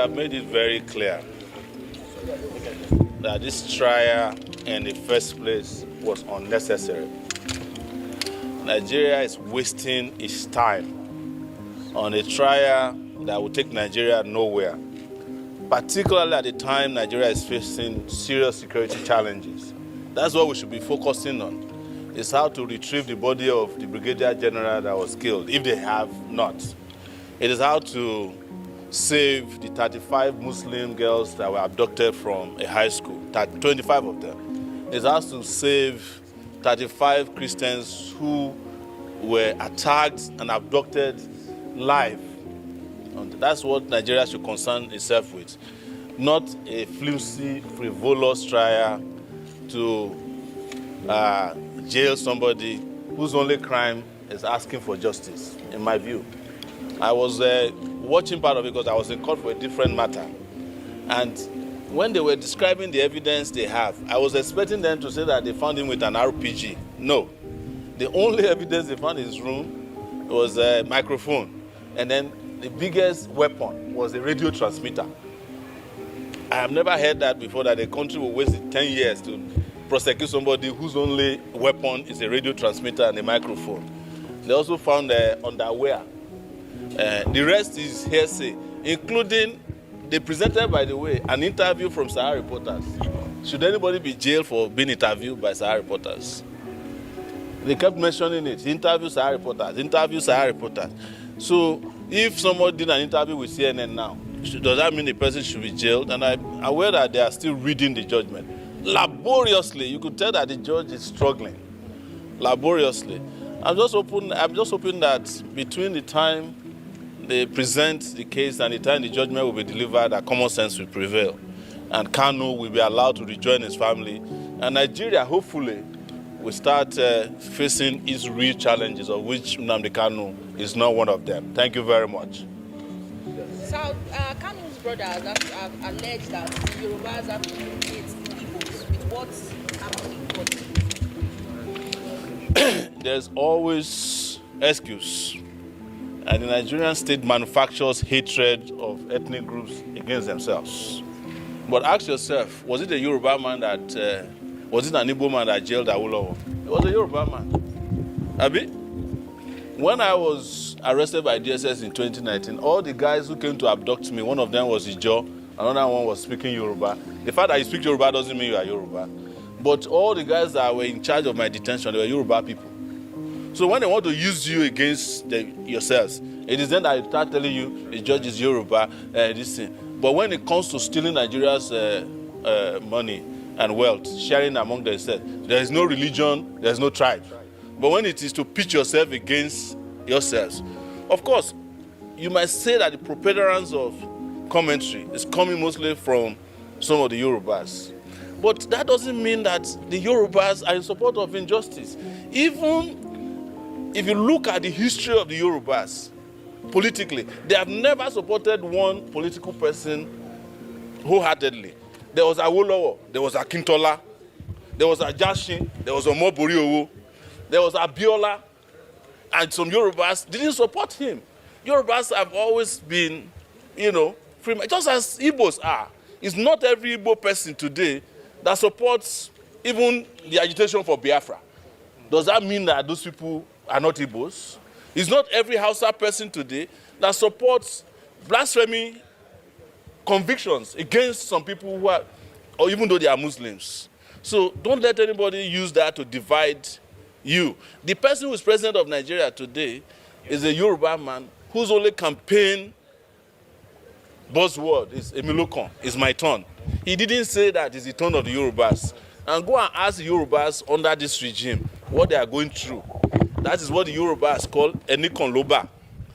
have made it very clear that this trial in the first place was unnecessary. Nigeria is wasting its time on a trial that will take Nigeria nowhere, particularly at the time Nigeria is facing serious security challenges. That's what we should be focusing on, is how to retrieve the body of the Brigadier General that was killed, if they have not. It is how to save the 35 Muslim girls that were abducted from a high school, 25 of them. It is how to save 35 Christians who were attacked and abducted live. And that's what Nigeria should concern itself with, not a flimsy, frivolous trial to jail somebody whose only crime is asking for justice, in my view. I was watching part of it because I was in court for a different matter. And when they were describing the evidence they have, I was expecting them to say that they found him with an RPG. No. The only evidence they found in his room was a microphone. And then the biggest weapon was a radio transmitter. I have never heard that before, that a country will waste 10 years to prosecute somebody whose only weapon is a radio transmitter and a microphone. They also found underwear. The rest is hearsay, including, they presented, by the way, an interview from Sahara reporters. Should anybody be jailed for being interviewed by Sahara reporters? They kept mentioning it. Interview Sahara reporters, interview Sahara reporters. So if someone did an interview with CNN now, does that mean the person should be jailed? And I'm aware that they are still reading the judgment. Laboriously, you could tell that the judge is struggling. Laboriously. I'm just hoping that between the time they present the case and the time the judgment will be delivered, that common sense will prevail. And Kanu will be allowed to rejoin his family. And Nigeria, hopefully, will start facing its real challenges, of which Nnamdi Kanu is not one of them. Thank you very much. So, Kanu's brothers have alleged that the Yorubas have to communicate Igbos with what's happening. There's always excuse. And the Nigerian state manufactures hatred of ethnic groups against themselves. But ask yourself, was it a Yoruba man was it an Igbo man that jailed Awolowo? It was a Yoruba man. Abi? When I was arrested by DSS in 2019, all the guys who came to abduct me, one of them was Ijo, another one was speaking Yoruba. The fact that you speak Yoruba doesn't mean you are Yoruba. But all the guys that were in charge of my detention, they were Yoruba people. So when they want to use you against yourselves, it is then that I start telling you the judge is Yoruba, this thing. But when it comes to stealing Nigeria's money and wealth, sharing among themselves, there is no religion, there is no tribe. But when it is to pitch yourself against yourselves, of course, you might say that the preponderance of commentary is coming mostly from some of the Yorubas. But that doesn't mean that the Yorubas are in support of injustice. Even if you look at the history of the Yorubas, politically, they have never supported one political person wholeheartedly. There was Awolowo, there was Akintola, there was Ajashin, there was Omoboriowo, there was Abiola, and some Yorubas didn't support him. Yorubas have always been, free, just as Igbos are. It's not every Igbo person today that supports even the agitation for Biafra. Does that mean that those people are not Igbos? It's not every Hausa person today that supports blasphemy convictions against some people who are, or even though they are Muslims. So don't let anybody use that to divide you. The person who is president of Nigeria today is a Yoruba man whose only campaign buzzword is Emilokon, is my turn. He didn't say that it's the turn of the Yorubas. And go and ask the Yorubas under this regime what they are going through. That is what the Yorubas call Enikon Loba.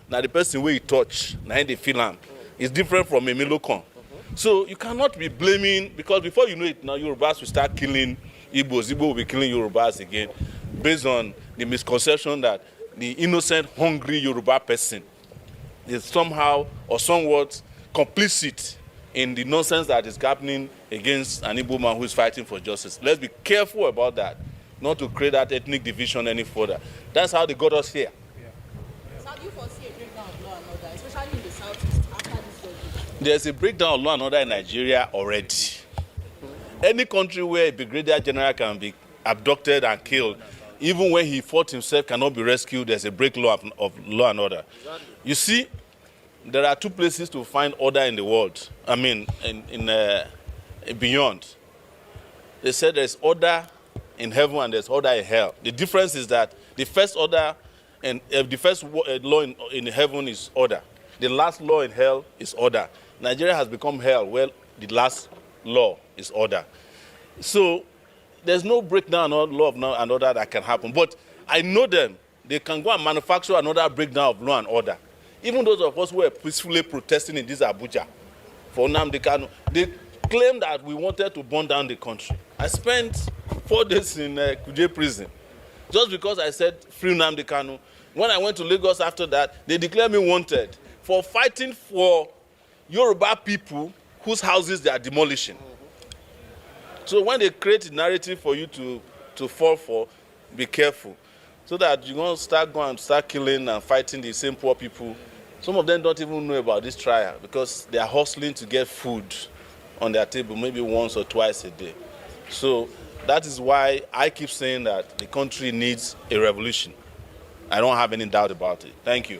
Now the person where you touch, now they feel him, is different from Emilokon. So you cannot be blaming, because before you know it, now Yorubas will start killing Igbos. Igbo will be killing Yorubas again, based on the misconception that the innocent, hungry Yoruba person is somehow or somewhat complicit in the nonsense that is happening against an Igbo man who is fighting for justice. Let's be careful about that, not to create that ethnic division any further. That's how they got us here. So how do you foresee a breakdown of law and order, especially in the southeast, after this judgment? There's a breakdown of law and order in Nigeria already. Any country where a brigadier general can be abducted and killed, even when he fought himself, cannot be rescued, there's a breakdown of law and order. You see, there are two places to find order in the world. I mean, beyond. They said there's order in heaven and there's order in hell. The difference is that the first order and the first law in heaven is order. The last law in hell is order. Nigeria has become hell. Well, the last law is order. So there's no breakdown of law and order that can happen. But I know them. They can go and manufacture another breakdown of law and order. Even those of us who were peacefully protesting in this Abuja for Nnamdi Kanu, they claimed that we wanted to burn down the country. I spent 4 days in Kuje prison just because I said free Nnamdi Kanu. When I went to Lagos after that, they declared me wanted for fighting for Yoruba people whose houses they are demolishing. So when they create a narrative for you to fall for, be careful. So that you're going to start killing and fighting the same poor people. Some of them don't even know about this trial because they are hustling to get food on their table maybe once or twice a day. So that is why I keep saying that the country needs a revolution. I don't have any doubt about it. Thank you.